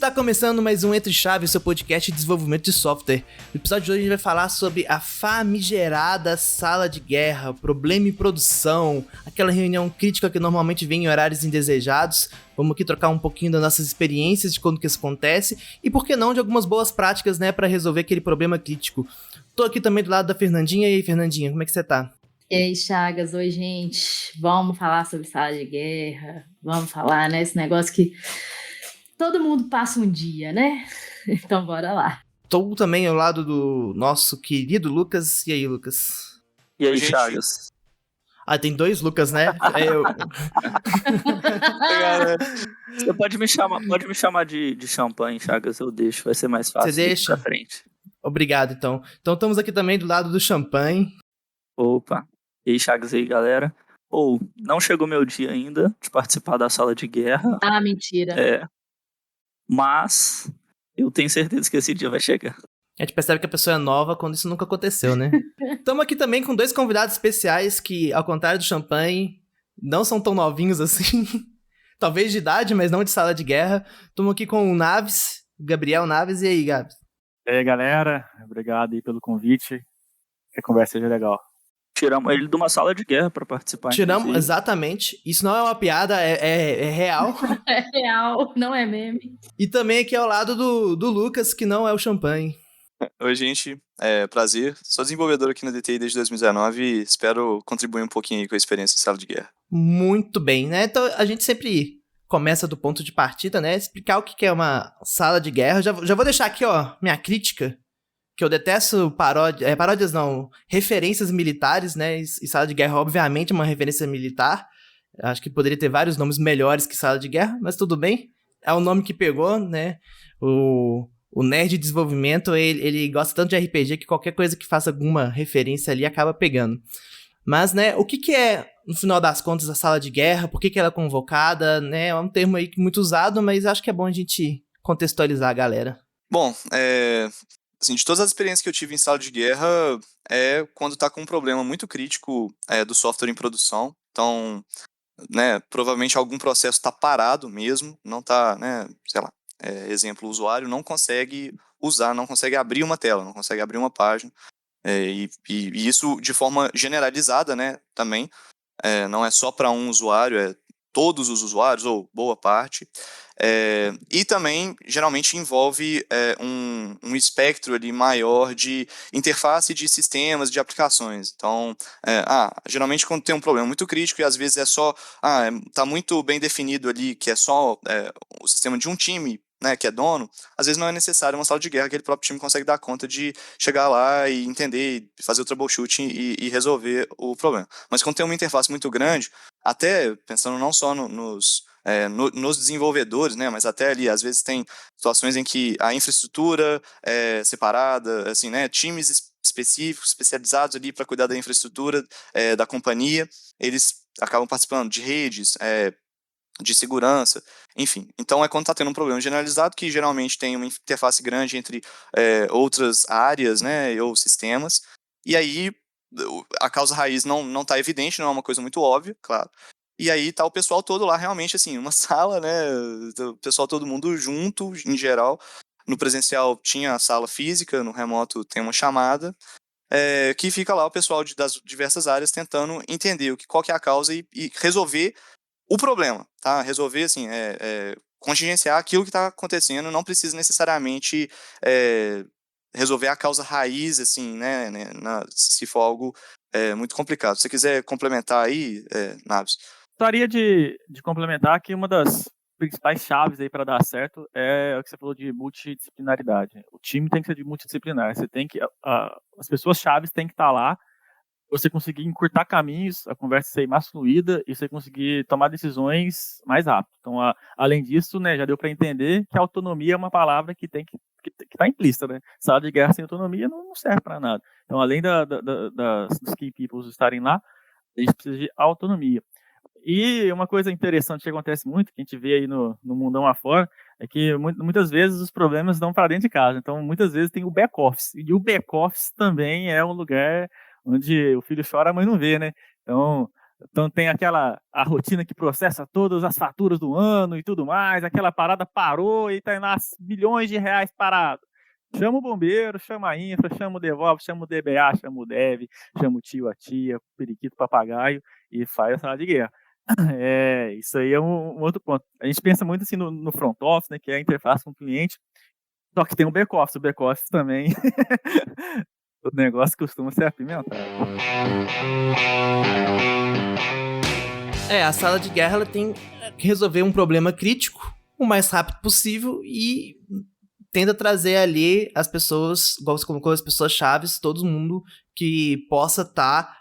Está começando mais um Entre Chaves, seu podcast de desenvolvimento de software. No episódio de hoje a gente vai falar sobre a famigerada sala de guerra, problema em produção, aquela reunião crítica que normalmente vem em horários indesejados. Vamos aqui trocar um pouquinho das nossas experiências de quando que isso acontece e, por que não, de algumas boas práticas, né, para resolver aquele problema crítico. Tô aqui também do lado da Fernandinha. E aí, Fernandinha, como é que você tá? E aí, Chagas, oi, gente. Vamos falar sobre sala de guerra, vamos falar, né, esse negócio que todo mundo passa um dia, né? Então, bora lá. Tô também ao lado do nosso querido Lucas. E aí, Lucas? E aí, Chagas? Ah, tem dois Lucas, né? Você pode me chamar de champanhe, Chagas, eu deixo, vai ser mais fácil. Você deixa? Pra frente. Obrigado, então. Então estamos aqui também do lado do champanhe. Opa. E aí, Chagas, aí, galera? Não chegou meu dia ainda de participar da sala de guerra. Ah, mentira. Mas eu tenho certeza que esse dia vai chegar. A gente percebe que a pessoa é nova quando isso nunca aconteceu, né? Estamos aqui também com dois convidados especiais que, ao contrário do champanhe, não são tão novinhos assim. Talvez de idade, mas não de sala de guerra. Estamos aqui com o Naves, Gabriel Naves. E aí, Gabs? E aí, galera, obrigado aí pelo convite, que a conversa seja legal. Tiramos ele de uma sala de guerra para participar. Tiramos, inclusive. Exatamente. Isso não é uma piada, é real. É real, não é meme. E também aqui ao lado do Lucas, que não é o champanhe. Oi, gente. Prazer. Sou desenvolvedor aqui na DTI desde 2019 e espero contribuir um pouquinho aí com a experiência de sala de guerra. Muito bem, né? Então a gente sempre começa do ponto de partida, né? Explicar o que é uma sala de guerra. Já vou deixar aqui, ó, minha crítica, que eu detesto paródias não, referências militares, né? E sala de guerra, obviamente, é uma referência militar. Acho que poderia ter vários nomes melhores que sala de guerra, mas tudo bem. É o nome que pegou, né? O nerd de desenvolvimento, ele gosta tanto de RPG que qualquer coisa que faça alguma referência ali acaba pegando. Mas, né, o que é, no final das contas, a sala de guerra? Por que ela é convocada? Né? É um termo aí muito usado, mas acho que é bom a gente contextualizar a galera. Bom, assim, de todas as experiências que eu tive em sala de guerra, é quando tá com um problema muito crítico do software em produção. Então, né, provavelmente algum processo está parado mesmo, não tá, né, sei lá, exemplo, o usuário não consegue usar, não consegue abrir uma tela, não consegue abrir uma página, e isso de forma generalizada, né, também, não é só para um usuário, é todos os usuários, ou boa parte, e também, geralmente, envolve um espectro ali maior de interface de sistemas, de aplicações. Então, geralmente quando tem um problema muito crítico, e às vezes é só, tá muito bem definido ali, que é só o sistema de um time, né, que é dono, às vezes não é necessário uma sala de guerra, aquele próprio time consegue dar conta de chegar lá e entender, fazer o troubleshooting e resolver o problema. Mas quando tem uma interface muito grande, até pensando não só nos desenvolvedores, né, mas até ali, às vezes tem situações em que a infraestrutura é separada, assim, né, times específicos, especializados ali para cuidar da infraestrutura da companhia, eles acabam participando de redes, de segurança, enfim. Então quando está tendo um problema generalizado, que geralmente tem uma interface grande entre outras áreas, né, ou sistemas, e aí a causa raiz não está evidente, não é uma coisa muito óbvia, claro. E aí tá o pessoal todo lá, realmente, assim, uma sala, né, o pessoal todo mundo junto, em geral. No presencial tinha a sala física, no remoto tem uma chamada, que fica lá o pessoal das diversas áreas tentando entender qual que é a causa e resolver o problema, tá? Resolver, assim, contingenciar aquilo que está acontecendo, não precisa necessariamente resolver a causa raiz, assim, né, se for algo muito complicado. Se você quiser complementar aí, Naves. Gostaria de complementar que uma das principais chaves aí para dar certo é o que você falou de multidisciplinaridade. O time tem que ser de multidisciplinar. Você tem que as pessoas chaves têm que estar lá. Você conseguir encurtar caminhos, a conversa ser mais fluida e você conseguir tomar decisões mais rápido. Então, além disso, né, já deu para entender que a autonomia é uma palavra que está implícita, né? Sala de guerra sem autonomia não serve para nada. Então, além dos key people estarem lá, a gente precisa de autonomia. E uma coisa interessante que acontece muito, que a gente vê aí no mundão afora, é que muitas vezes os problemas dão para dentro de casa. Então, muitas vezes tem o back-office. E o back-office também é um lugar onde o filho chora, a mãe não vê, né? Então, Então tem a rotina que processa todas as faturas do ano e tudo mais, aquela parada parou e tá lá milhões de reais parado. Chama o bombeiro, chama a infra, chama o DevOps, chama o DBA, chama o Dev, chama o tio, a tia, o periquito, o papagaio e faz a sala de guerra. Isso aí é um outro ponto. A gente pensa muito assim no front office, né, que é a interface com o cliente, só que tem o back-office. O back-office também, o negócio costuma ser apimentado. A sala de guerra ela tem que resolver um problema crítico o mais rápido possível e tenta trazer ali as pessoas, igual você colocou, as pessoas chaves, todo mundo que possa estar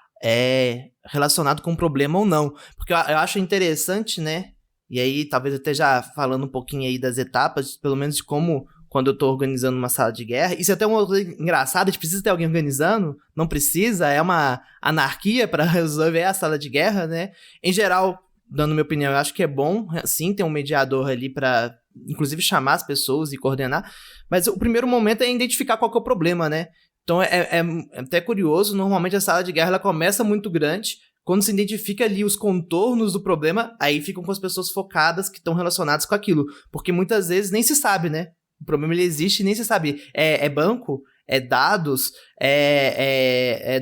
relacionado com o problema ou não. Porque eu acho interessante, né? E aí, talvez até já falando um pouquinho aí das etapas, pelo menos de como, quando eu tô organizando uma sala de guerra, isso é até uma coisa engraçada, a gente precisa ter alguém organizando, não precisa, é uma anarquia para resolver a sala de guerra, né? Em geral, dando minha opinião, eu acho que é bom, sim, ter um mediador ali para, inclusive, chamar as pessoas e coordenar, mas o primeiro momento é identificar qual que é o problema, né? Então é até curioso, normalmente a sala de guerra ela começa muito grande, quando se identifica ali os contornos do problema, aí ficam com as pessoas focadas que estão relacionadas com aquilo, porque muitas vezes nem se sabe, né? O problema ele existe e nem se sabe. É banco, é dados, é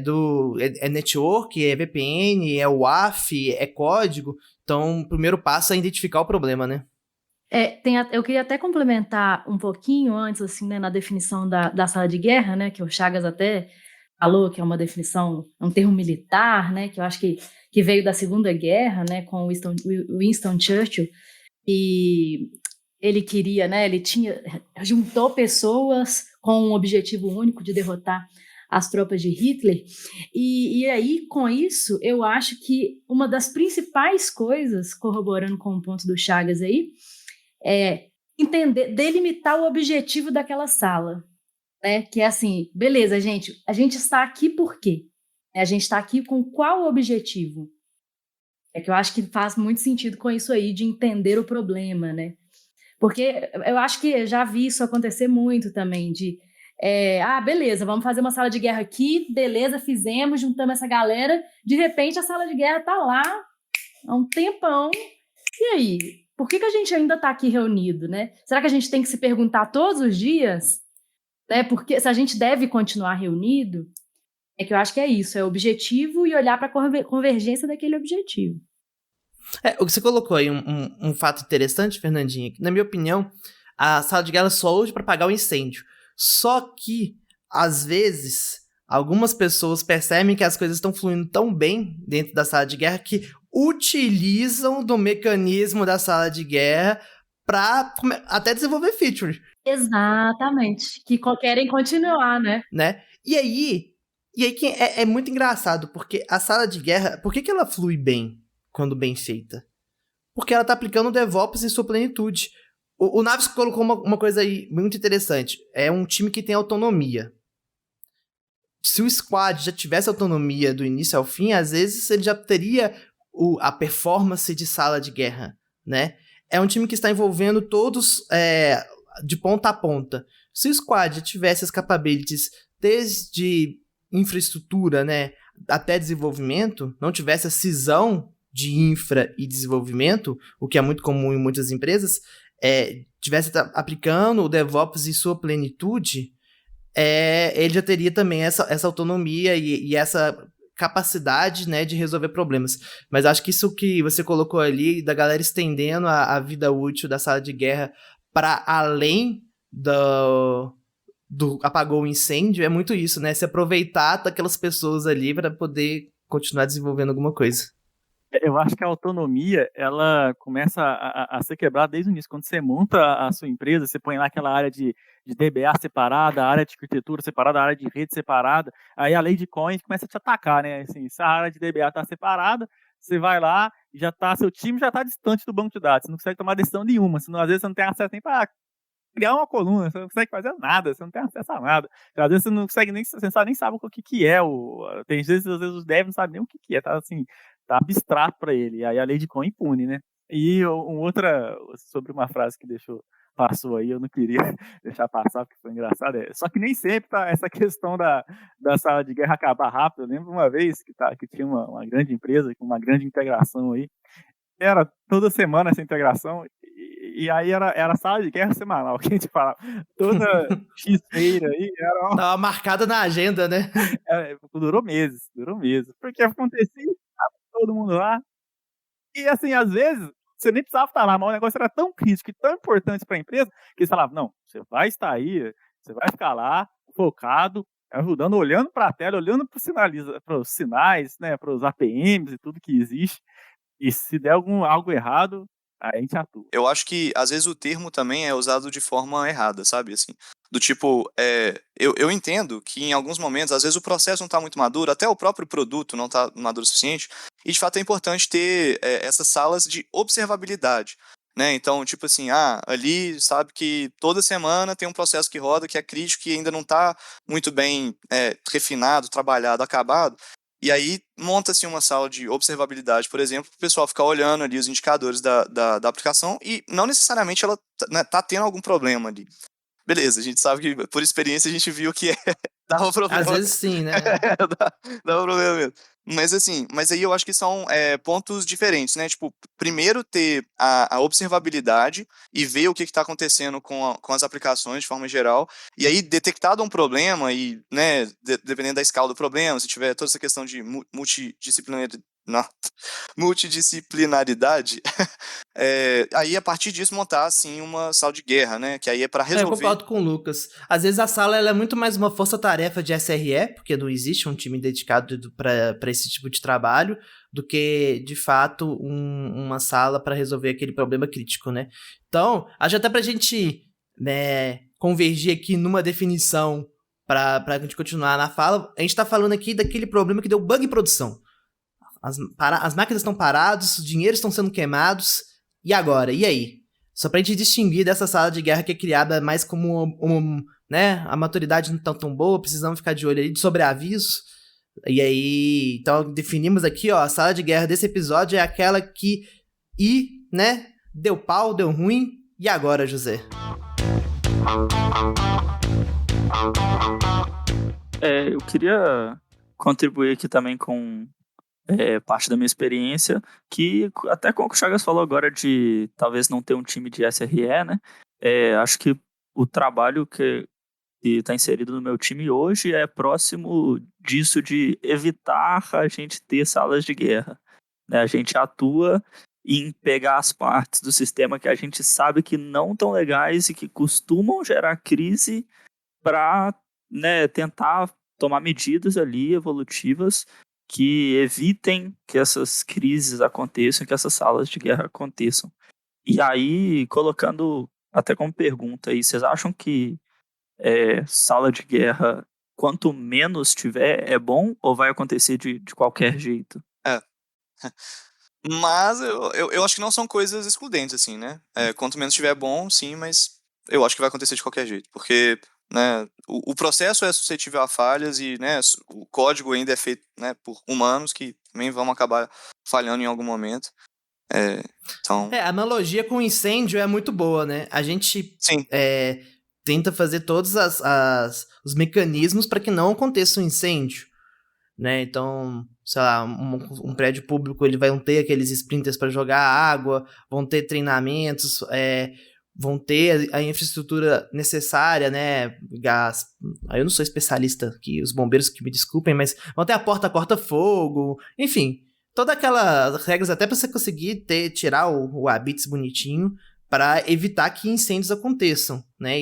network, é VPN, é WAF, é código. Então, o primeiro passo é identificar o problema, né? Eu queria até complementar um pouquinho antes, assim, né, na definição da sala de guerra, né, que o Chagas até falou que é uma definição, um termo militar, né, que eu acho que veio da Segunda Guerra, né, com Winston Churchill, e ele queria, né, juntou pessoas com um objetivo único de derrotar as tropas de Hitler, e aí, com isso, eu acho que uma das principais coisas, corroborando com o ponto do Chagas aí, delimitar o objetivo daquela sala, né? Que é assim, beleza, a gente está aqui por quê? A gente está aqui com qual objetivo? É que eu acho que faz muito sentido com isso aí, de entender o problema, né? Porque eu acho que já vi isso acontecer muito também, beleza, vamos fazer uma sala de guerra aqui, beleza, fizemos, juntamos essa galera, de repente a sala de guerra tá lá há um tempão, e aí? Por que a gente ainda está aqui reunido, né? Será que a gente tem que se perguntar todos os dias, né? Porque se a gente deve continuar reunido, é que eu acho que é isso, é o objetivo e olhar para a convergência daquele objetivo. O que você colocou aí, um fato interessante, Fernandinha, que na minha opinião, a sala de guerra só usa para apagar o incêndio. Só que, às vezes, algumas pessoas percebem que as coisas estão fluindo tão bem dentro da sala de guerra que utilizam do mecanismo da sala de guerra para até desenvolver feature. Exatamente. Que querem continuar, né? E aí é muito engraçado, porque a sala de guerra, por que ela flui bem quando bem feita? Porque ela tá aplicando o DevOps em sua plenitude. O Naves colocou uma coisa aí muito interessante. É um time que tem autonomia. Se o squad já tivesse autonomia do início ao fim, às vezes ele já teria a performance de sala de guerra, né? É um time que está envolvendo todos de ponta a ponta. Se o squad já tivesse as capabilities desde infraestrutura, né, até desenvolvimento, não tivesse a cisão de infra e desenvolvimento, o que é muito comum em muitas empresas, tivesse aplicando o DevOps em sua plenitude, ele já teria também essa autonomia e essa capacidade, né, de resolver problemas. Mas acho que isso que você colocou ali, da galera estendendo a vida útil da sala de guerra para além do apagou o incêndio, é muito isso, né? Se aproveitar daquelas pessoas ali para poder continuar desenvolvendo alguma coisa. Eu acho que a autonomia, ela começa a ser quebrada desde o início. Quando você monta a sua empresa, você põe lá aquela área de DBA separada, a área de arquitetura separada, a área de rede separada, aí a lei de coins começa a te atacar, né? Assim, se a área de DBA está separada, você vai lá, seu time já está distante do banco de dados, você não consegue tomar decisão nenhuma, senão, às vezes você não tem acesso nem para criar uma coluna, você não consegue fazer nada, você não tem acesso a nada. Às vezes você não consegue nem, você nem sabe o que é. Tem vezes, às vezes os devs não sabem nem o que é, tá assim, tá abstrato para ele. E aí a lei de Cohn impune, né? E outra, sobre uma frase que deixou passou aí, eu não queria deixar passar, porque foi engraçado. Só que nem sempre tá essa questão da sala de guerra acabar rápido. Eu lembro uma vez que tinha uma grande empresa, com uma grande integração aí, era toda semana essa integração, e aí era sala de guerra semanal, que a gente falava. Toda X-feira aí era Tava marcada na agenda, né? durou meses, porque acontecia, tava todo mundo lá, e assim, às vezes, você nem precisava estar lá, mas o negócio era tão crítico e tão importante para a empresa, que eles falavam, não, você vai estar aí, você vai ficar lá, focado, ajudando, olhando para a tela, olhando para os sinais, né, para os APMs e tudo que existe, e se der algo errado, aí a gente atua. Eu acho que, às vezes, o termo também é usado de forma errada, sabe? Assim, do tipo, eu entendo que em alguns momentos, às vezes o processo não está muito maduro, até o próprio produto não está maduro o suficiente, e de fato é importante ter essas salas de observabilidade, né? Então, tipo assim, ali sabe que toda semana tem um processo que roda, que é crítico, que ainda não está muito bem refinado, trabalhado, acabado. E aí monta-se uma sala de observabilidade, por exemplo, para o pessoal ficar olhando ali os indicadores da aplicação e não necessariamente ela tá tendo algum problema ali. Beleza, a gente sabe que por experiência a gente viu que dava problema. Às vezes sim, né? Dava problema mesmo. Mas assim, aí eu acho que são pontos diferentes, né? Tipo, primeiro ter a observabilidade e ver o que está acontecendo com as aplicações de forma geral, e aí detectado um problema e, né, dependendo da escala do problema, se tiver toda essa questão de multidisciplinaridade, aí a partir disso montar assim uma sala de guerra, né? Que aí é para resolver. Eu concordo com o Lucas. Às vezes a sala ela é muito mais uma força-tarefa de SRE, porque não existe um time dedicado para esse tipo de trabalho, do que, de fato, uma sala para resolver aquele problema crítico, né? Então, acho até pra gente, né, convergir aqui numa definição pra gente continuar na fala, a gente tá falando aqui daquele problema que deu bug em produção. As máquinas estão paradas, os dinheiros estão sendo queimados, e agora? E aí? Só pra gente distinguir dessa sala de guerra que é criada mais como né, a maturidade não tá tão boa, precisamos ficar de olho aí, de sobreaviso. E aí, então definimos aqui, ó, a sala de guerra desse episódio é aquela que, né, deu pau, deu ruim, e agora, José? Eu queria contribuir aqui também com parte da minha experiência, que até com o que o Chagas falou agora de talvez não ter um time de SRE, né? Acho que o trabalho que está inserido no meu time hoje é próximo disso, de evitar a gente ter salas de guerra, né? A gente atua em pegar as partes do sistema que a gente sabe que não estão legais e que costumam gerar crise para, né, tentar tomar medidas ali evolutivas que evitem que essas crises aconteçam, que essas salas de guerra aconteçam. E aí, colocando até como pergunta aí, vocês acham que sala de guerra, quanto menos tiver, é bom ou vai acontecer de qualquer jeito? Mas eu acho que não são coisas excludentes, assim, né? Quanto menos tiver, bom, sim, mas eu acho que vai acontecer de qualquer jeito, porque, né, o processo é suscetível a falhas e, né, o código ainda é feito, né, por humanos que também vão acabar falhando em algum momento. Então... A analogia com incêndio é muito boa, né? A gente Sim. Tenta fazer todos os mecanismos para que não aconteça um incêndio, né? Então, sei lá, um prédio público, ele vai ter aqueles sprinters para jogar água, vão ter treinamentos, vão ter a infraestrutura necessária, né? Gás. Eu não sou especialista aqui, os bombeiros que me desculpem, mas vão ter a porta corta-fogo, enfim, todas aquelas regras até para você conseguir tirar o habits bonitinho para evitar que incêndios aconteçam, né?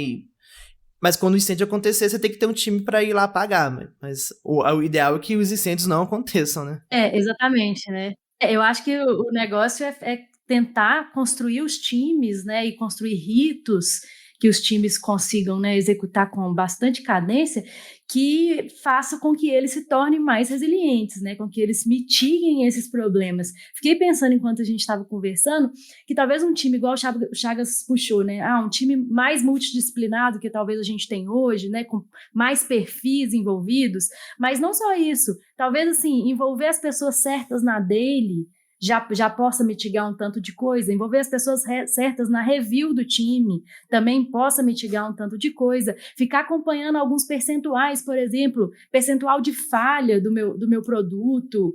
Mas quando o incêndio acontecer, você tem que ter um time para ir lá apagar. Mas o ideal é que os incêndios não aconteçam, né? Exatamente, né? Eu acho que o negócio é tentar construir os times, né? E construir ritos que os times consigam, né, executar com bastante cadência, que faça com que eles se tornem mais resilientes, né, com que eles mitiguem esses problemas. Fiquei pensando, enquanto a gente estava conversando, que talvez um time, igual o Chagas puxou, né, um time mais multidisciplinado que talvez a gente tem hoje, né, com mais perfis envolvidos, mas não só isso, talvez, assim, envolver as pessoas certas na daily, já possa mitigar um tanto de coisa, envolver as pessoas certas na review do time também possa mitigar um tanto de coisa, ficar acompanhando alguns percentuais, por exemplo, percentual de falha do meu produto,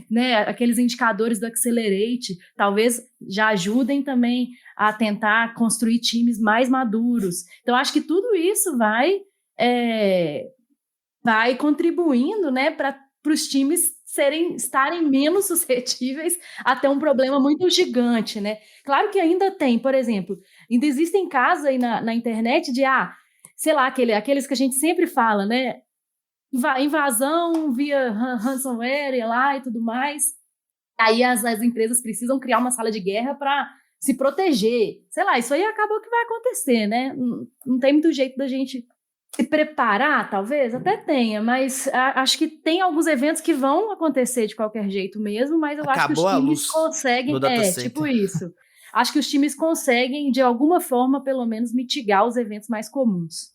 né, aqueles indicadores do Accelerate, talvez já ajudem também a tentar construir times mais maduros. Então, acho que tudo isso vai contribuindo, né, para os times estarem menos suscetíveis a ter um problema muito gigante, né? Claro que ainda tem, por exemplo, ainda existem casos aí na internet de, sei lá, aqueles que a gente sempre fala, né? Invasão via ransomware lá e tudo mais. Aí as empresas precisam criar uma sala de guerra para se proteger. Sei lá, isso aí acabou que vai acontecer, né? Não tem muito jeito da gente se preparar, talvez, até tenha, mas acho que tem alguns eventos que vão acontecer de qualquer jeito mesmo, mas eu acho que os times conseguem, tipo isso. Acho que os times conseguem, de alguma forma, pelo menos, mitigar os eventos mais comuns.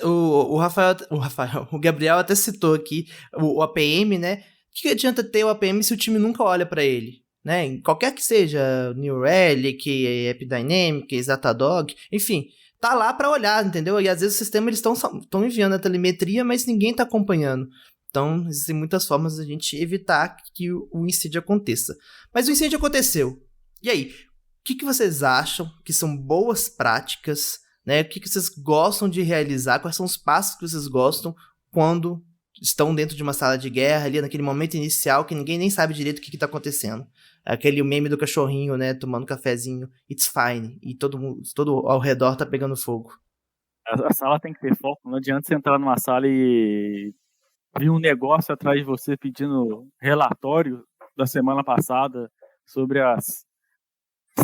O Gabriel até citou aqui o APM, né? O que adianta ter o APM se o time nunca olha para ele? Né? Qualquer que seja, New Relic, AppDynamics, Datadog, enfim, tá lá para olhar, entendeu? E às vezes o sistema eles estão enviando a telemetria, mas ninguém tá acompanhando. Então, existem muitas formas de a gente evitar que o incêndio aconteça. Mas o incêndio aconteceu. E aí? O que vocês acham que são boas práticas, né? O que vocês gostam de realizar? Quais são os passos que vocês gostam quando estão dentro de uma sala de guerra, ali naquele momento inicial que ninguém nem sabe direito o que tá acontecendo? Aquele meme do cachorrinho, né, tomando cafezinho, it's fine, e todo ao redor tá pegando fogo. A sala tem que ter foco, não adianta você entrar numa sala e vir um negócio atrás de você pedindo relatório da semana passada sobre as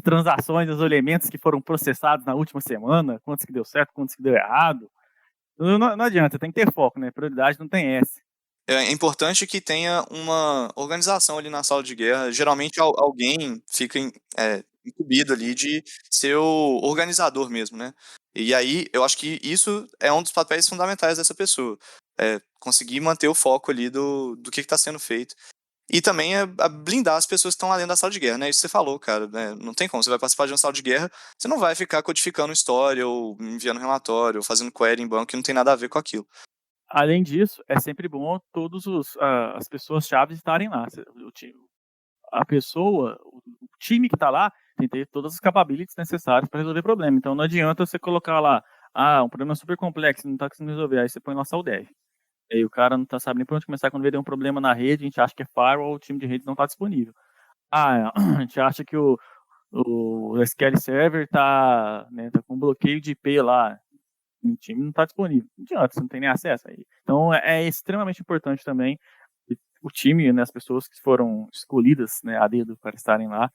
transações, os elementos que foram processados na última semana, quantos que deu certo, quantos que deu errado. Não adianta, tem que ter foco, né, prioridade não tem essa. É importante que tenha uma organização ali na sala de guerra. Geralmente alguém fica incumbido ali de ser o organizador mesmo, né? E aí eu acho que isso é um dos papéis fundamentais dessa pessoa. Conseguir manter o foco ali do que está sendo feito. E também blindar as pessoas que estão lá dentro da sala de guerra, né? Isso você falou, cara, né? Não tem como. Você vai participar de uma sala de guerra, você não vai ficar codificando história ou enviando relatório ou fazendo query em banco que não tem nada a ver com aquilo. Além disso, é sempre bom todas as pessoas-chave estarem lá. O time que está lá tem que ter todas as capabilities necessárias para resolver o problema. Então não adianta você colocar lá, um problema super complexo, não está conseguindo resolver, aí você põe lá só o dev. Aí o cara não está sabendo nem por onde começar. Quando vê um problema na rede, a gente acha que é firewall, o time de rede não está disponível. A gente acha que o SQL Server está com bloqueio de IP lá. O time não está disponível. Não adianta, você não tem nem acesso aí. Então é extremamente importante também o time, né, as pessoas que foram escolhidas, né, a dedo para estarem lá,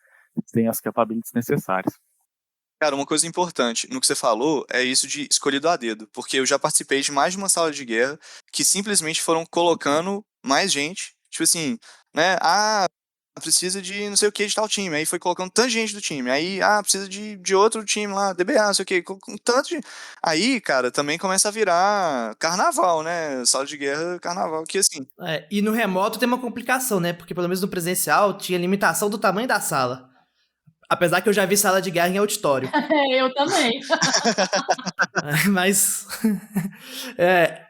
tenham as capabilities necessárias. Cara, uma coisa importante no que você falou é isso de escolhido a dedo, porque eu já participei de mais de uma sala de guerra que simplesmente foram colocando mais gente, tipo assim, né, precisa de não sei o que de tal time, aí foi colocando tanta gente do time, aí, precisa de outro time lá, DBA, não sei o que, com tanto de... Aí, cara, também começa a virar carnaval, né, sala de guerra, carnaval, que assim... E no remoto tem uma complicação, né, porque pelo menos no presencial tinha limitação do tamanho da sala. Apesar que eu já vi sala de guerra em auditório. Eu também. Mas,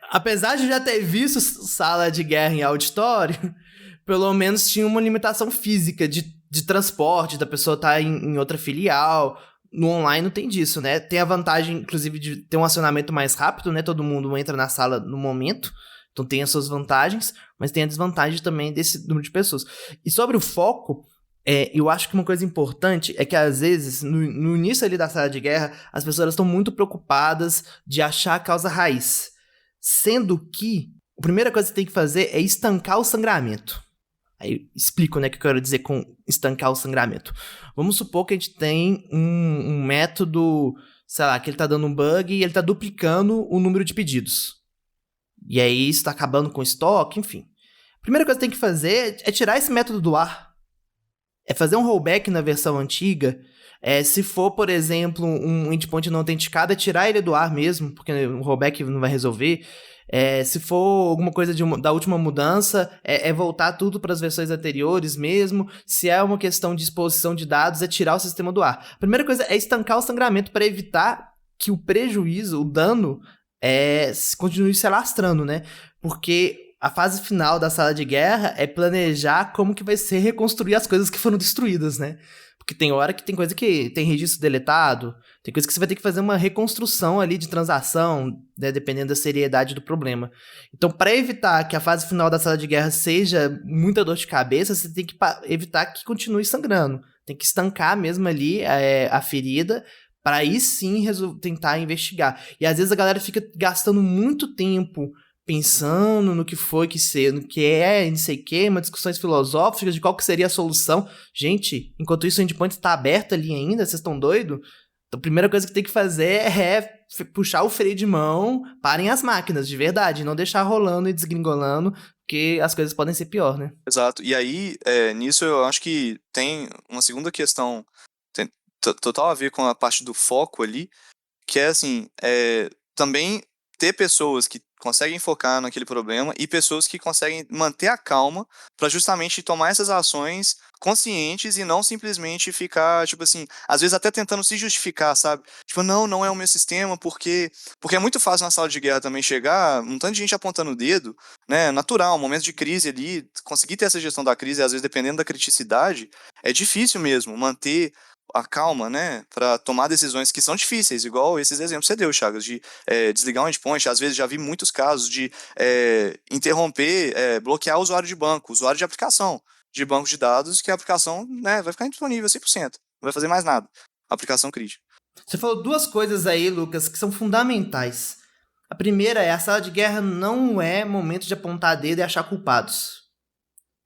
apesar de já ter visto sala de guerra em auditório, pelo menos tinha uma limitação física de transporte, da pessoa estar em outra filial. No online não tem disso, né? Tem a vantagem, inclusive, de ter um acionamento mais rápido, né? Todo mundo entra na sala no momento. Então tem as suas vantagens, mas tem a desvantagem também desse número de pessoas. E sobre o foco, eu acho que uma coisa importante é que, às vezes, no início ali da sala de guerra, as pessoas estão muito preocupadas de achar a causa raiz. Sendo que a primeira coisa que você tem que fazer é estancar o sangramento. Aí explico, né, o que eu quero dizer com estancar o sangramento. Vamos supor que a gente tem um método, sei lá, que ele tá dando um bug e ele tá duplicando o número de pedidos. E aí isso tá acabando com o estoque, enfim. A primeira coisa que tem que fazer é tirar esse método do ar. É fazer um rollback na versão antiga. Se for, por exemplo, um endpoint não autenticado, é tirar ele do ar mesmo, porque o rollback não vai resolver. Se for alguma coisa da última mudança, é voltar tudo para as versões anteriores mesmo. Se é uma questão de exposição de dados, é tirar o sistema do ar. A primeira coisa é estancar o sangramento para evitar que o prejuízo, o dano, continue se alastrando, né? Porque a fase final da sala de guerra é planejar como que vai ser reconstruir as coisas que foram destruídas, né? Porque tem hora que tem coisa que tem registro deletado, tem coisa que você vai ter que fazer uma reconstrução ali de transação, né, dependendo da seriedade do problema. Então, para evitar que a fase final da sala de guerra seja muita dor de cabeça, você tem que evitar que continue sangrando. Tem que estancar mesmo ali a ferida, para aí sim tentar investigar. E às vezes a galera fica gastando muito tempo pensando no que foi no que não sei o que, uma discussões filosóficas de qual que seria a solução. Gente, enquanto isso o endpoint está aberto ali ainda, vocês estão doidos? Então a primeira coisa que tem que fazer é puxar o freio de mão, parem as máquinas, de verdade, não deixar rolando e desgringolando, porque as coisas podem ser pior, né? Exato. E aí, nisso eu acho que tem uma segunda questão, tem total a ver com a parte do foco ali, que é assim, também ter pessoas que conseguem focar naquele problema e pessoas que conseguem manter a calma para justamente tomar essas ações conscientes e não simplesmente ficar, tipo assim, às vezes até tentando se justificar, sabe? Tipo, não é o meu sistema, porque é muito fácil na sala de guerra também chegar um tanto de gente apontando o dedo, né? Natural, um momento de crise ali, conseguir ter essa gestão da crise, às vezes dependendo da criticidade, é difícil mesmo manter a calma, né, para tomar decisões que são difíceis, igual esses exemplos que você deu, Chagas, de desligar um endpoint. Às vezes já vi muitos casos de interromper, bloquear o usuário de banco, usuário de aplicação, de banco de dados, que a aplicação, né, vai ficar indisponível 100%, não vai fazer mais nada, aplicação crítica. Você falou duas coisas aí, Lucas, que são fundamentais. A primeira é: a sala de guerra não é momento de apontar dedo e achar culpados.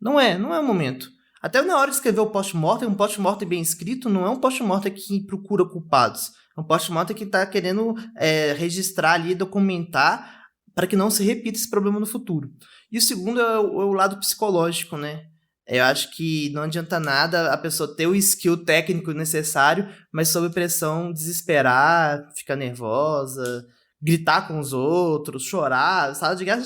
Não é o momento. Até na hora de escrever o post-mortem, um post-mortem bem escrito não é um post-mortem que procura culpados. É um post-mortem que está querendo registrar ali, documentar, para que não se repita esse problema no futuro. E o segundo é o lado psicológico, né? Eu acho que não adianta nada a pessoa ter o skill técnico necessário, mas sob pressão desesperar, ficar nervosa, gritar com os outros, chorar. Sala de guerra,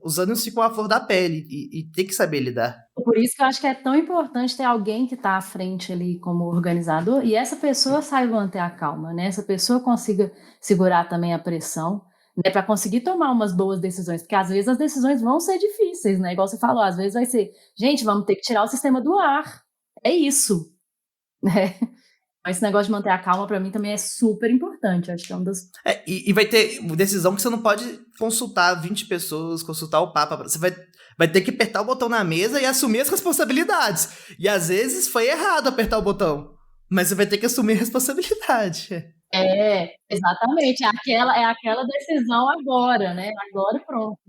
os ânimos ficam à flor da pele e tem que saber lidar. Por isso que eu acho que é tão importante ter alguém que está à frente ali como organizador e essa pessoa saiba manter a calma, né? Essa pessoa consiga segurar também a pressão, né? Para conseguir tomar umas boas decisões, porque às vezes as decisões vão ser difíceis, né? Igual você falou, às vezes vai ser, gente, vamos ter que tirar o sistema do ar. É isso, né? Esse negócio de manter a calma, pra mim, também é super importante. Acho que é uma das... E vai ter decisão que você não pode consultar 20 pessoas, consultar o Papa. Você vai ter que apertar o botão na mesa e assumir as responsabilidades. E às vezes foi errado apertar o botão, mas você vai ter que assumir a responsabilidade. Exatamente. É aquela decisão agora, né? Agora pronto.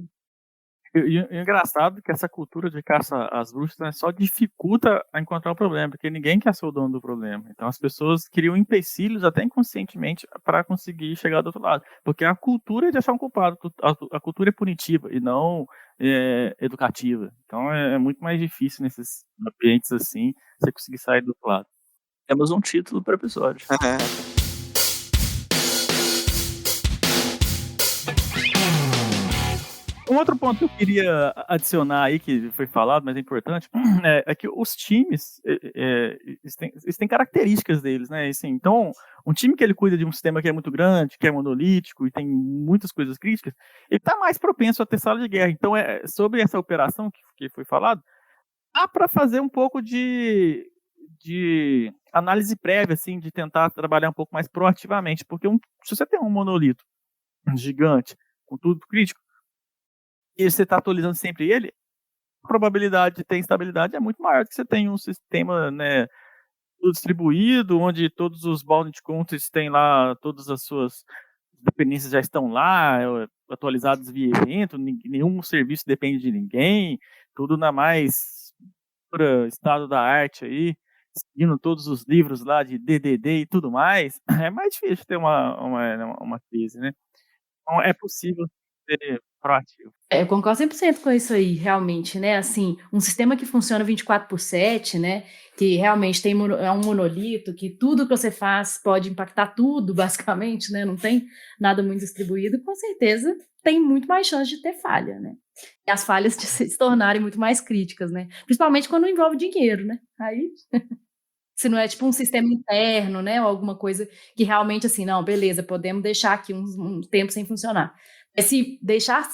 E o engraçado é que essa cultura de caça às bruxas, né, só dificulta a encontrar o problema, porque ninguém quer ser o dono do problema. Então as pessoas criam empecilhos, até inconscientemente, para conseguir chegar do outro lado. Porque a cultura é de achar um culpado, a cultura é punitiva e não educativa. Então é muito mais difícil nesses ambientes assim, você conseguir sair do outro lado. Temos um título para o episódio. Um outro ponto que eu queria adicionar aí, que foi falado, mas é importante, é que os times, eles têm características deles, né? Assim, então, um time que ele cuida de um sistema que é muito grande, que é monolítico e tem muitas coisas críticas, ele está mais propenso a ter sala de guerra. Então, sobre essa operação que foi falado, dá para fazer um pouco de análise prévia, assim, de tentar trabalhar um pouco mais proativamente, porque se você tem um monolito gigante, com tudo crítico, e você está atualizando sempre ele, a probabilidade de ter instabilidade é muito maior do que você tem um sistema, né, tudo distribuído, onde todos os bound countries têm lá, todas as suas dependências já estão lá, atualizadas via evento, nenhum serviço depende de ninguém, tudo na mais pura estado da arte aí, seguindo todos os livros lá de DDD e tudo mais. É mais difícil ter uma crise, né? Então é possível ter proativo. Eu concordo 100% com isso aí, realmente, né? Assim, um sistema que funciona 24/7, né? Que realmente é um monolito, que tudo que você faz pode impactar tudo, basicamente, né? Não tem nada muito distribuído, com certeza tem muito mais chance de ter falha, né? E as falhas de se tornarem muito mais críticas, né? Principalmente quando envolve dinheiro, né? Aí, se não é tipo um sistema interno, né? Ou alguma coisa que realmente, assim, não, beleza, podemos deixar aqui um tempo sem funcionar. Mas se deixar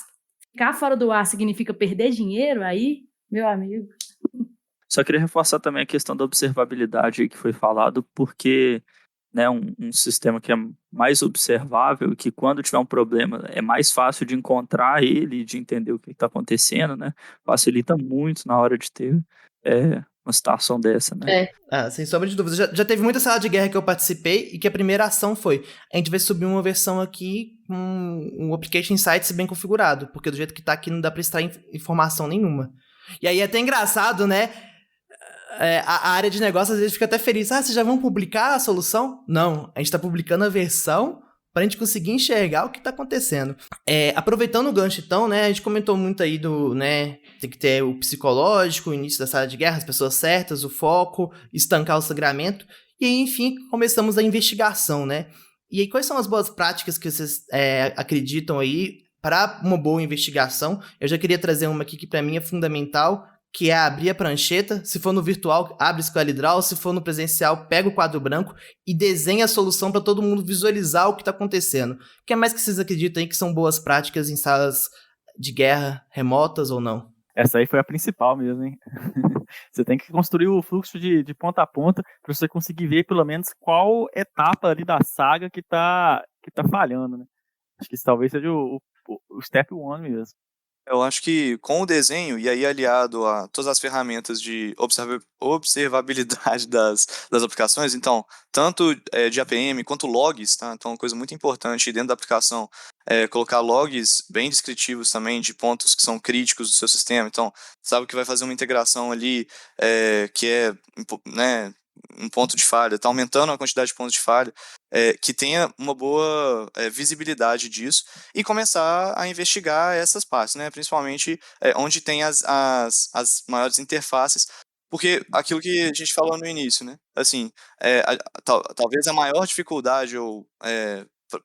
ficar fora do ar significa perder dinheiro, aí, meu amigo. Só queria reforçar também a questão da observabilidade aí que foi falado, porque, né, um sistema que é mais observável, que quando tiver um problema é mais fácil de encontrar ele, de entender o que está acontecendo, né? Facilita muito na hora de ter uma situação dessa, né? Sem sombra de dúvida. Já teve muita sala de guerra que eu participei e que a primeira ação foi: a gente vai subir uma versão aqui com um Application Insights bem configurado, porque do jeito que tá aqui não dá pra extrair informação nenhuma. E aí é até engraçado, né? A área de negócio às vezes fica até feliz. Vocês já vão publicar a solução? Não, a gente tá publicando a versão pra gente conseguir enxergar o que tá acontecendo. Aproveitando o gancho então, né, a gente comentou muito aí do, né, tem que ter o psicológico, o início da sala de guerra, as pessoas certas, o foco, estancar o sangramento, e aí, enfim, começamos a investigação, né. E aí, quais são as boas práticas que vocês acreditam aí para uma boa investigação? Eu já queria trazer uma aqui que para mim é fundamental, que é abrir a prancheta. Se for no virtual, abre o SquareDraw. Se for no presencial, pega o quadro branco e desenha a solução para todo mundo visualizar o que está acontecendo. O que é mais que vocês acreditam aí que são boas práticas em salas de guerra remotas ou não? Essa aí foi a principal mesmo, hein? Você tem que construir o fluxo de ponta a ponta para você conseguir ver pelo menos qual etapa ali da saga que tá falhando, né? Acho que isso talvez seja o step one mesmo. Eu acho que com o desenho, e aí aliado a todas as ferramentas de observabilidade das aplicações, então, tanto de APM quanto logs, tá? Então, uma coisa muito importante dentro da aplicação é colocar logs bem descritivos também de pontos que são críticos do seu sistema. Então, sabe que vai fazer uma integração ali que é, né, um ponto de falha, está aumentando a quantidade de pontos de falha, que tenha uma boa visibilidade disso e começar a investigar essas partes, né? Principalmente onde tem as maiores interfaces, porque aquilo que a gente falou no início, né? Assim, talvez a maior dificuldade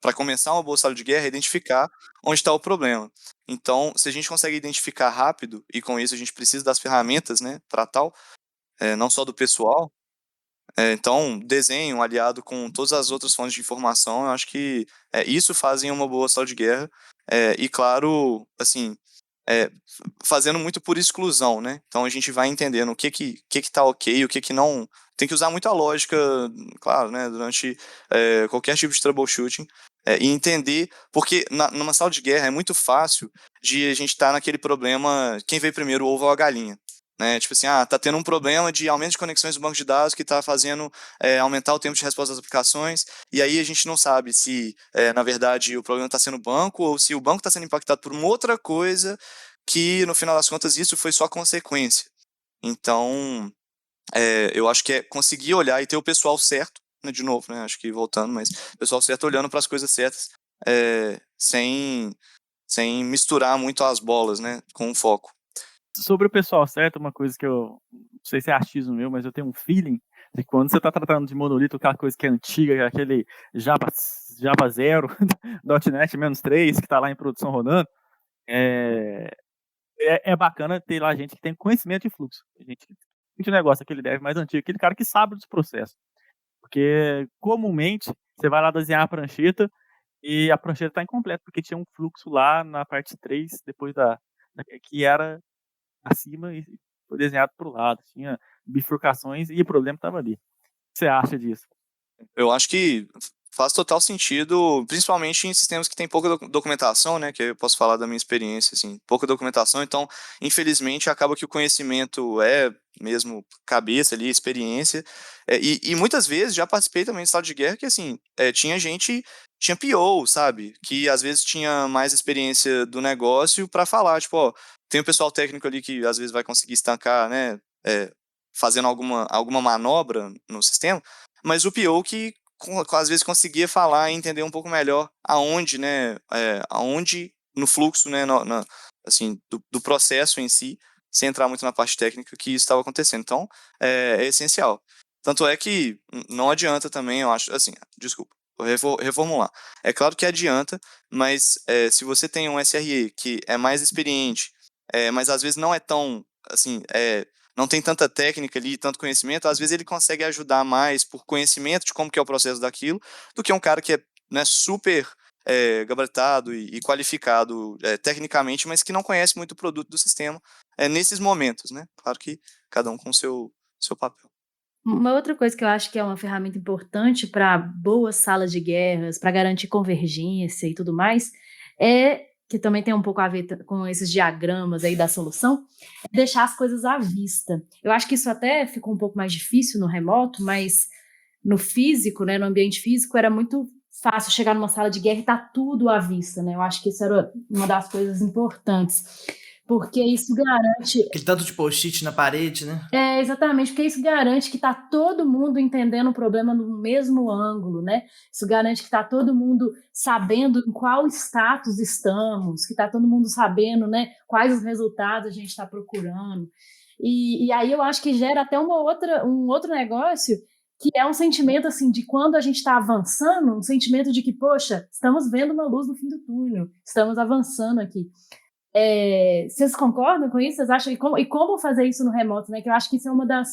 para começar uma boa sala de guerra é identificar onde está o problema. Então, se a gente consegue identificar rápido, e com isso a gente precisa das ferramentas, né, para tal, não só do pessoal, então, desenho aliado com todas as outras fontes de informação, eu acho que isso fazem uma boa sala de guerra. E, claro, assim, fazendo muito por exclusão, né? Então, a gente vai entendendo o que tá ok, o que não. Tem que usar muito a lógica, claro, né? Durante qualquer tipo de troubleshooting. E entender, porque numa sala de guerra é muito fácil de a gente estar naquele problema, quem veio primeiro, o ovo ou a galinha. Né? Tipo assim, tá tendo um problema de aumento de conexões do banco de dados que está fazendo aumentar o tempo de resposta das aplicações, e aí a gente não sabe se, na verdade, o problema está sendo o banco ou se o banco está sendo impactado por uma outra coisa que, no final das contas, isso foi só consequência. Então, eu acho que é conseguir olhar e ter o pessoal certo, né, de novo, né, acho que voltando, mas o pessoal certo olhando para as coisas certas, sem misturar muito as bolas, né, com o foco. Sobre o pessoal certo, uma coisa que eu não sei se é achismo meu, mas eu tenho um feeling de que quando você está tratando de monolito, aquela coisa que é antiga, aquele Java 0, .NET -3, que está lá em produção rodando, é bacana ter lá gente que tem conhecimento de fluxo. Gente de negócio, aquele dev mais antigo, aquele cara que sabe dos processos. Porque, comumente, você vai lá desenhar a prancheta e a prancheta está incompleta, porque tinha um fluxo lá na parte 3, depois que era acima e foi desenhado para o lado. Tinha bifurcações e o problema estava ali. O que você acha disso? Eu acho que faz total sentido, principalmente em sistemas que tem pouca documentação, né, que eu posso falar da minha experiência, assim, pouca documentação, então, infelizmente, acaba que o conhecimento é mesmo cabeça ali, experiência, e muitas vezes já participei também de estado de guerra que, assim, tinha PO, sabe, que às vezes tinha mais experiência do negócio para falar, tipo, ó, tem um pessoal técnico ali que às vezes vai conseguir estancar, né, fazendo alguma manobra no sistema, mas o PO que às vezes conseguia falar e entender um pouco melhor aonde, né, aonde no fluxo, né, assim, do processo em si, sem entrar muito na parte técnica que isso estava acontecendo. Então, é essencial. Tanto é que não adianta também, eu acho, assim, desculpa, vou reformular. É claro que adianta, mas se você tem um SRE que é mais experiente, mas às vezes não é tão, assim, não tem tanta técnica ali, tanto conhecimento, às vezes ele consegue ajudar mais por conhecimento de como que é o processo daquilo, do que um cara que é, né, super gabaritado e qualificado tecnicamente, mas que não conhece muito o produto do sistema nesses momentos, né? Claro que cada um com o seu papel. Uma outra coisa que eu acho que é uma ferramenta importante para boas salas de guerras, para garantir convergência e tudo mais, que também tem um pouco a ver com esses diagramas aí da solução, é deixar as coisas à vista. Eu acho que isso até ficou um pouco mais difícil no remoto, mas no físico, né, no ambiente físico, era muito fácil chegar numa sala de guerra e tá tudo à vista, né? Eu acho que isso era uma das coisas importantes, porque isso garante. Aquele tanto de post-it na parede, né? Exatamente, porque isso garante que está todo mundo entendendo o problema no mesmo ângulo, né? Isso garante que está todo mundo sabendo em qual status estamos, que está todo mundo sabendo, né, quais os resultados a gente está procurando. E aí eu acho que gera até um outro negócio, que é um sentimento assim de quando a gente está avançando, um sentimento de que, poxa, estamos vendo uma luz no fim do túnel, estamos avançando aqui. Vocês concordam com isso? Vocês acham? E como fazer isso no remoto, né? Que eu acho que isso é uma das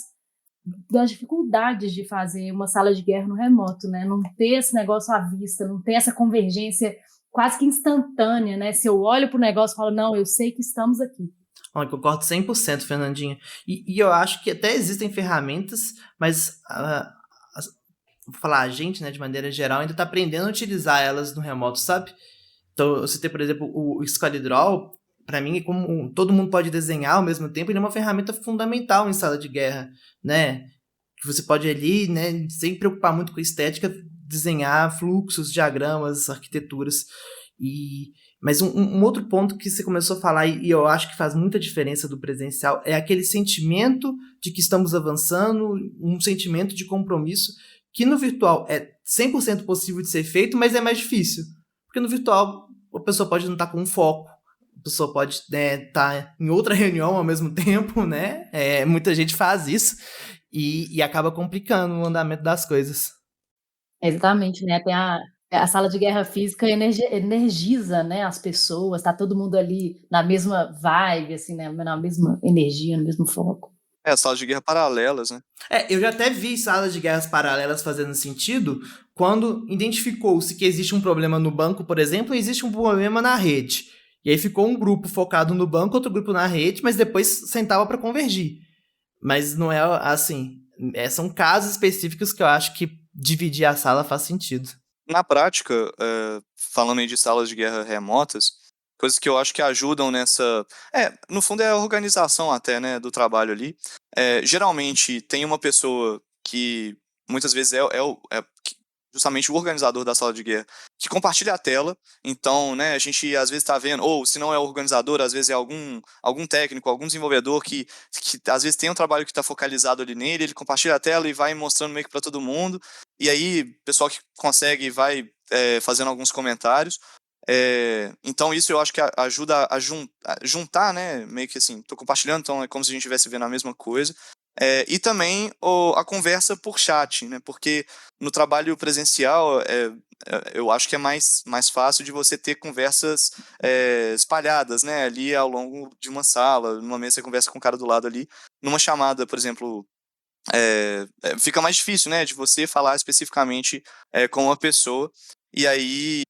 dificuldades de fazer uma sala de guerra no remoto, né? Não ter esse negócio à vista, não ter essa convergência quase que instantânea, né? Se eu olho para o negócio e falo, não, eu sei que estamos aqui. Eu concordo 100%, Fernandinha. E eu acho que até existem ferramentas, mas vou falar, a gente, né, de maneira geral, ainda está aprendendo a utilizar elas no remoto, sabe? Então, eu citei, por exemplo, o SquadDraw. Para mim, como todo mundo pode desenhar ao mesmo tempo, ele é uma ferramenta fundamental em sala de guerra, né? Que você pode ali, né, sem preocupar muito com a estética, desenhar fluxos, diagramas, arquiteturas. Mas um outro ponto que você começou a falar, e eu acho que faz muita diferença do presencial, é aquele sentimento de que estamos avançando, um sentimento de compromisso, que no virtual é 100% possível de ser feito, mas é mais difícil. Porque no virtual a pessoa pode não estar com um foco, a pessoa pode estar em outra reunião ao mesmo tempo, né? Muita gente faz isso e acaba complicando o andamento das coisas. Exatamente, né? Tem a sala de guerra física energiza, né, as pessoas, tá todo mundo ali na mesma vibe, assim, né, na mesma energia, no mesmo foco. Salas de guerra paralelas, né? Eu já até vi salas de guerras paralelas fazendo sentido quando identificou-se que existe um problema no banco, por exemplo, e existe um problema na rede. E aí ficou um grupo focado no banco, outro grupo na rede, mas depois sentava para convergir. Mas não é assim. São casos específicos que eu acho que dividir a sala faz sentido. Na prática, falando aí de salas de guerra remotas, coisas que eu acho que ajudam nessa... no fundo é a organização até, né, do trabalho ali. Geralmente tem uma pessoa que muitas vezes é justamente o organizador da sala de guerra, que compartilha a tela. Então, né, a gente às vezes está vendo, ou se não é o organizador, às vezes é algum técnico, algum desenvolvedor que às vezes tem um trabalho que está focalizado ali nele, ele compartilha a tela e vai mostrando meio que para todo mundo. E aí, o pessoal que consegue vai fazendo alguns comentários. Então isso eu acho que ajuda a juntar, né, meio que assim, tô compartilhando, então é como se a gente estivesse vendo a mesma coisa. E também a conversa por chat, né, porque no trabalho presencial eu acho que é mais fácil de você ter conversas espalhadas, né, ali ao longo de uma sala. Numa mesa você conversa com o cara do lado ali, numa chamada, por exemplo, fica mais difícil, né, de você falar especificamente com uma pessoa. E aí,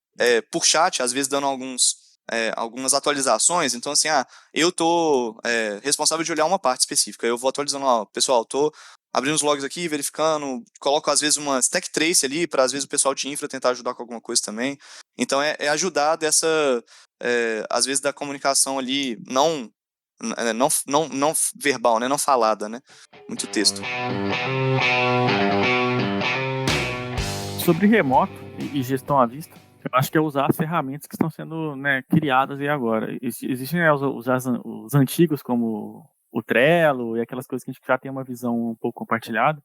por chat, às vezes dando algumas atualizações. Então, assim, eu tô responsável de olhar uma parte específica. Eu vou atualizando, pessoal, tô abrindo os logs aqui, verificando, coloco às vezes uma stack trace ali, para às vezes o pessoal de infra tentar ajudar com alguma coisa também. Então, ajudar dessa, às vezes, da comunicação ali, não verbal, né, não falada, né, muito texto. Sobre remoto e gestão à vista, eu acho que é usar as ferramentas que estão sendo, né, criadas aí agora. Existem, né, os antigos, como o Trello e aquelas coisas que a gente já tem uma visão um pouco compartilhada,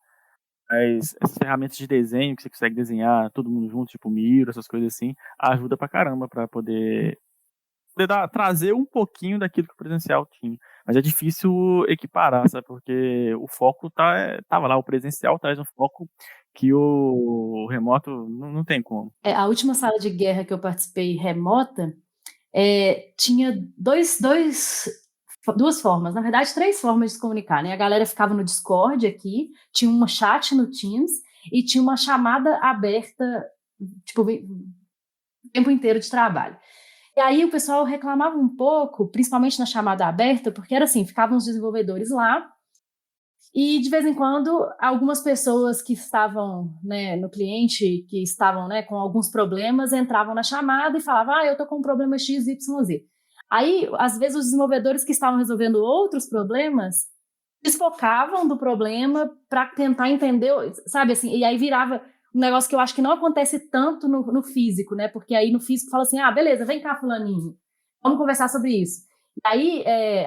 mas essas ferramentas de desenho que você consegue desenhar todo mundo junto, tipo Miro, essas coisas assim, ajuda pra caramba pra poder poder trazer um pouquinho daquilo que o presencial tinha. Mas é difícil equiparar, sabe? Porque o foco tava lá, o presencial traz um foco que o remoto não tem como. A última sala de guerra que eu participei remota tinha duas formas, na verdade, 3 formas de se comunicar, né? A galera ficava no Discord aqui, tinha um chat no Teams e tinha uma chamada aberta, tipo, o tempo inteiro de trabalho. E aí o pessoal reclamava um pouco, principalmente na chamada aberta, porque era assim, ficavam os desenvolvedores lá, e de vez em quando algumas pessoas que estavam, né, no cliente, que estavam, né, com alguns problemas, entravam na chamada e falavam, eu tô com um problema XYZ. Aí, às vezes, os desenvolvedores que estavam resolvendo outros problemas desfocavam do problema para tentar entender, sabe assim, e aí virava um negócio que eu acho que não acontece tanto no físico, né? Porque aí no físico fala assim, beleza, vem cá, fulaninho, vamos conversar sobre isso. E aí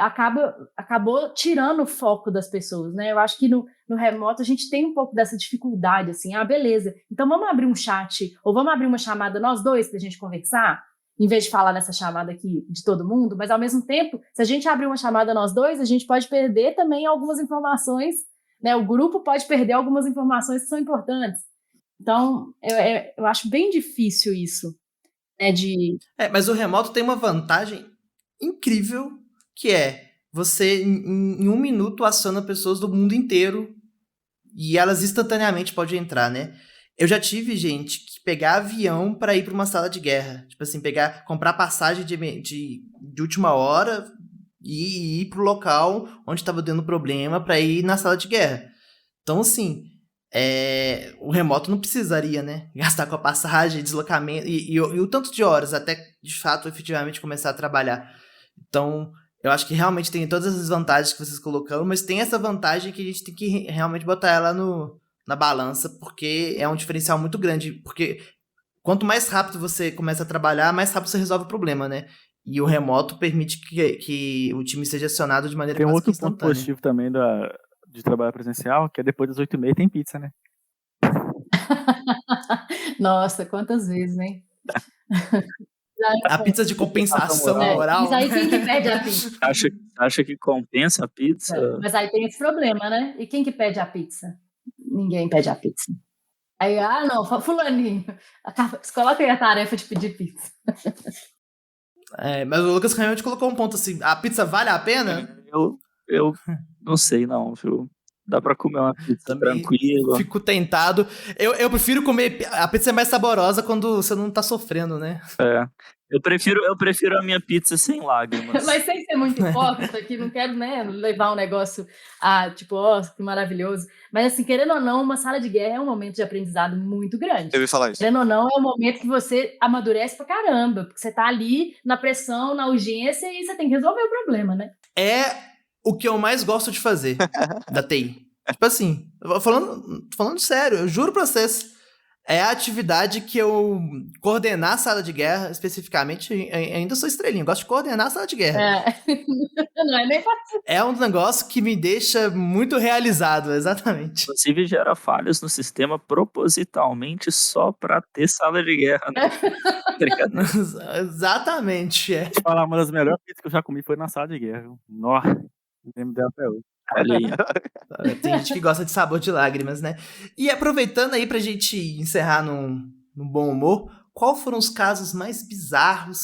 acabou tirando o foco das pessoas, né? Eu acho que no remoto a gente tem um pouco dessa dificuldade, assim, beleza, então vamos abrir um chat, ou vamos abrir uma chamada nós dois pra gente conversar, em vez de falar nessa chamada aqui de todo mundo, mas ao mesmo tempo, se a gente abrir uma chamada nós dois, a gente pode perder também algumas informações, né? O grupo pode perder algumas informações que são importantes. Então, eu acho bem difícil isso, né? Mas o remoto tem uma vantagem incrível, que é você, em 1 minuto, aciona pessoas do mundo inteiro e elas instantaneamente podem entrar, né? Eu já tive gente que pegar avião pra ir pra uma sala de guerra. Tipo assim, comprar passagem de última hora e ir pro local onde tava dando problema pra ir na sala de guerra. Então, assim, o remoto não precisaria, né? Gastar com a passagem, deslocamento e o tanto de horas até, de fato, efetivamente começar a trabalhar. Então, eu acho que realmente tem todas as vantagens que vocês colocaram, mas tem essa vantagem que a gente tem que realmente botar ela na balança, porque é um diferencial muito grande. Porque quanto mais rápido você começa a trabalhar, mais rápido você resolve o problema, né? E o remoto permite que o time seja acionado de maneira Tem um quase que outro ponto instantânea. positivo também de trabalhar presencial, que é depois das 8h30 tem pizza, né? Nossa, quantas vezes, hein? A pizza de compensação moral. Mas aí quem que pede a pizza? Acha que compensa a pizza? Mas aí tem esse problema, né? E quem que pede a pizza? Ninguém pede a pizza. Aí, não, fulaninho, coloca aí a tarefa de pedir pizza. Mas o Lucas realmente colocou um ponto assim, a pizza vale a pena? Eu não sei não, viu? Dá pra comer uma pizza tranquilo. Fico tentado. Eu prefiro comer. A pizza é mais saborosa quando você não tá sofrendo, né? Eu prefiro a minha pizza sem lágrimas. Mas sem ser muito hipócrita, que não quero, né, levar um negócio tipo, que maravilhoso. Mas assim, querendo ou não, uma sala de guerra é um momento de aprendizado muito grande. Eu ia falar isso. Querendo ou não, é um momento que você amadurece pra caramba, porque você tá ali na pressão, na urgência, e você tem que resolver o problema, né? É o que eu mais gosto de fazer da TI. Tipo assim, falando sério, eu juro pra vocês. É a atividade que eu coordenar a sala de guerra, especificamente, ainda sou estrelinha, eu gosto de coordenar a sala de guerra. Não é nem fácil. É um negócio que me deixa muito realizado, exatamente. Inclusive gera falhas no sistema propositalmente só pra ter sala de guerra, né? Exatamente, Vou falar, uma das melhores pizzas que eu já comi foi na sala de guerra, viu? Nossa, não lembro dela até hoje. Olha aí. Tem gente que gosta de sabor de lágrimas, né? E aproveitando aí pra gente encerrar num bom humor, qual foram os casos mais bizarros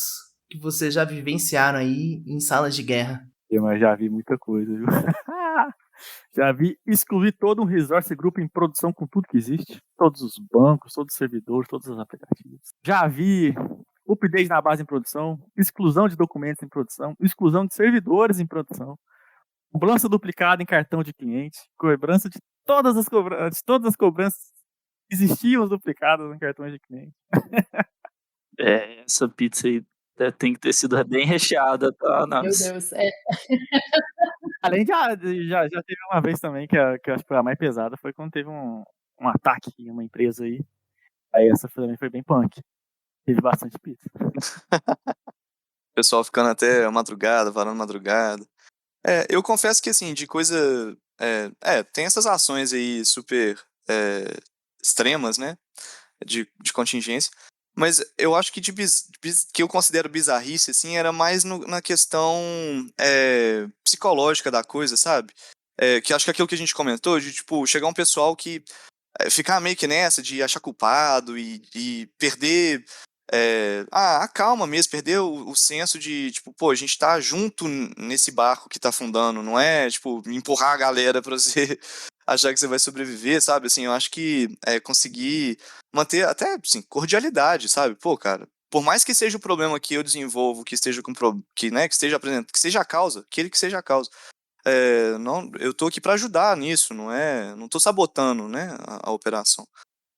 que vocês já vivenciaram aí em salas de guerra? Mas já vi muita coisa, viu? Já vi excluir todo um resort grupo em produção com tudo que existe. Todos os bancos, todos os servidores, todos os aplicativos. Já vi update na base em produção, exclusão de documentos em produção, exclusão de servidores em produção, cobrança duplicada em cartão de cliente, cobrança de todas as cobranças que existiam duplicadas em cartões de cliente. Essa pizza aí tem que ter sido bem recheada, tá? Nossa. Meu Deus, Além de já teve uma vez também que eu acho que foi a mais pesada, foi quando teve um ataque em uma empresa aí. Aí essa também foi bem punk. Teve bastante pizza. O pessoal ficando até madrugada, varando madrugada. Eu confesso que, assim, de coisa... tem essas ações aí super extremas, né? De contingência. Mas eu acho que que eu considero bizarrice, assim, era mais na questão psicológica da coisa, sabe? Que acho que é aquilo que a gente comentou, de, tipo, chegar um pessoal que ficar meio que nessa de achar culpado e perder a calma mesmo, perder o senso de, tipo, pô, a gente tá junto nesse barco que tá afundando, não é, tipo, empurrar a galera pra você achar que você vai sobreviver, sabe? Assim, eu acho que conseguir manter até, assim, cordialidade, sabe? Pô, cara, por mais que seja o problema que eu desenvolvo, que esteja que esteja apresentando, que seja a causa, aquele que seja a causa. Não, eu tô aqui pra ajudar nisso, não tô sabotando, né, a operação.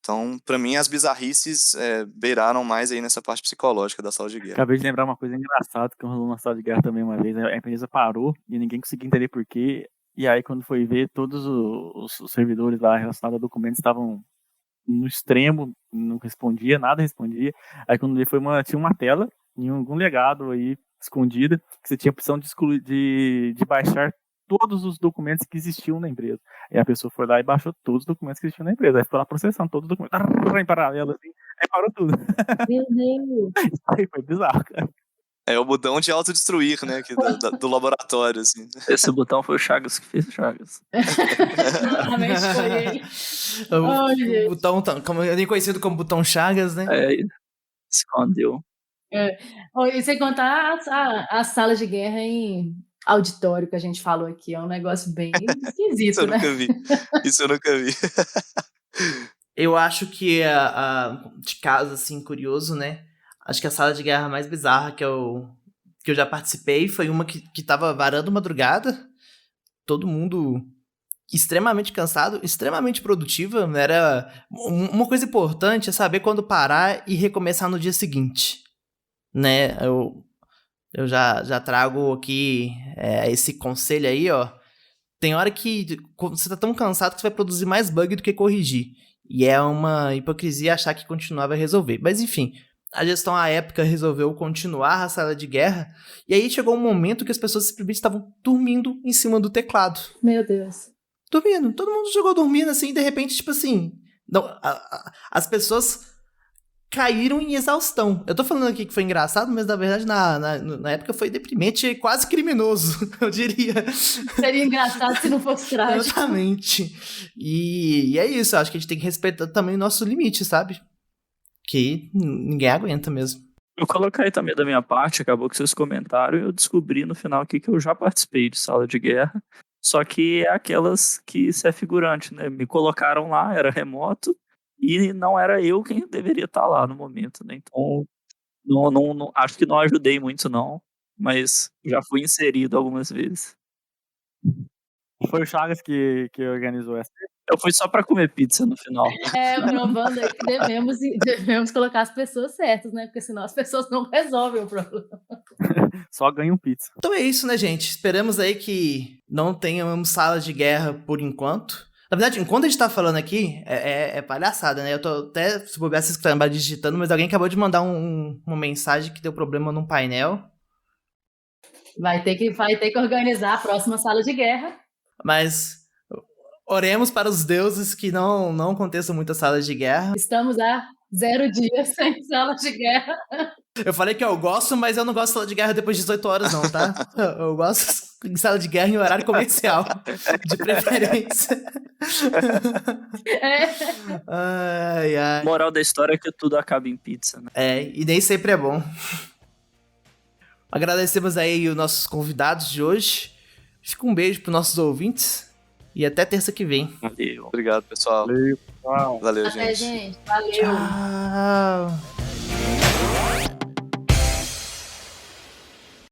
Então, pra mim, as bizarrices beiraram mais aí nessa parte psicológica da sala de guerra. Acabei de lembrar uma coisa engraçada que rolou na sala de guerra também uma vez. A empresa parou e ninguém conseguia entender por quê. E aí, quando foi ver, todos os servidores lá relacionados a documentos estavam no extremo, não respondia, nada respondia. Aí, quando veio, tinha uma tela em algum legado aí escondida que você tinha a opção de baixar todos os documentos que existiam na empresa. E a pessoa foi lá e baixou todos os documentos que existiam na empresa. Aí ficou lá processando todos os documentos em paralelo, assim. Aí parou tudo. Meu Deus. Isso aí foi bizarro, cara. É o botão de autodestruir, né, do laboratório, assim. Esse botão foi o Chagas que fez o Chagas. Realmente foi ele. O botão, nem conhecido como botão Chagas, né? Escondeu. E sem contar a sala de guerra em auditório que a gente falou aqui, é um negócio bem esquisito, né? Isso eu nunca vi. Eu acho que de caso, assim, curioso, né? Acho que a sala de guerra mais bizarra que eu já participei foi uma que tava varando madrugada, todo mundo extremamente cansado, extremamente produtiva. Era uma coisa importante é saber quando parar e recomeçar no dia seguinte, né? Eu já trago aqui esse conselho aí, ó. Tem hora que você tá tão cansado que você vai produzir mais bug do que corrigir. E é uma hipocrisia achar que continuar vai resolver. Mas enfim, a gestão à época resolveu continuar a sala de guerra. E aí chegou um momento que as pessoas simplesmente estavam dormindo em cima do teclado. Meu Deus. Dormindo. Todo mundo chegou dormindo assim, e de repente, tipo assim... Não, as pessoas caíram em exaustão. Eu tô falando aqui que foi engraçado, mas na verdade na época foi deprimente e quase criminoso, eu diria. Seria engraçado se não fosse trágico. Exatamente. E é isso, eu acho que a gente tem que respeitar também o nosso limite, sabe? Que ninguém aguenta mesmo. Eu coloquei também da minha parte, acabou que vocês comentaram, e eu descobri no final aqui que eu já participei de sala de guerra, só que é aquelas que você é figurante, né? Me colocaram lá, era remoto, e não era eu quem deveria estar lá no momento, né? Então, não, acho que não ajudei muito, não, mas já fui inserido algumas vezes. Foi o Chagas que organizou essa. Eu fui só para comer pizza no final. Provando aí que devemos colocar as pessoas certas, né? Porque senão as pessoas não resolvem o problema. Só ganham pizza. Então é isso, né, gente? Esperamos aí que não tenhamos sala de guerra por enquanto. Na verdade, enquanto a gente tá falando aqui, é palhaçada, né? Eu tô até, se bobear, se escrever digitando, mas alguém acabou de mandar uma mensagem que deu problema num painel. Vai ter que organizar a próxima sala de guerra. Mas oremos para os deuses que não aconteçam muitas salas de guerra. Estamos há 0 dias sem sala de guerra. Eu falei que eu gosto, mas eu não gosto de sala de guerra depois de 18 horas, não, tá? Eu gosto de sala de guerra em horário comercial, de preferência. Ai. Moral da história é que tudo acaba em pizza, né? E nem sempre é bom. Agradecemos aí os nossos convidados de hoje. Fica um beijo para nossos ouvintes e até terça que vem. Valeu. Obrigado, pessoal. Valeu. Valeu, Até, gente. gente. Valeu. Tchau.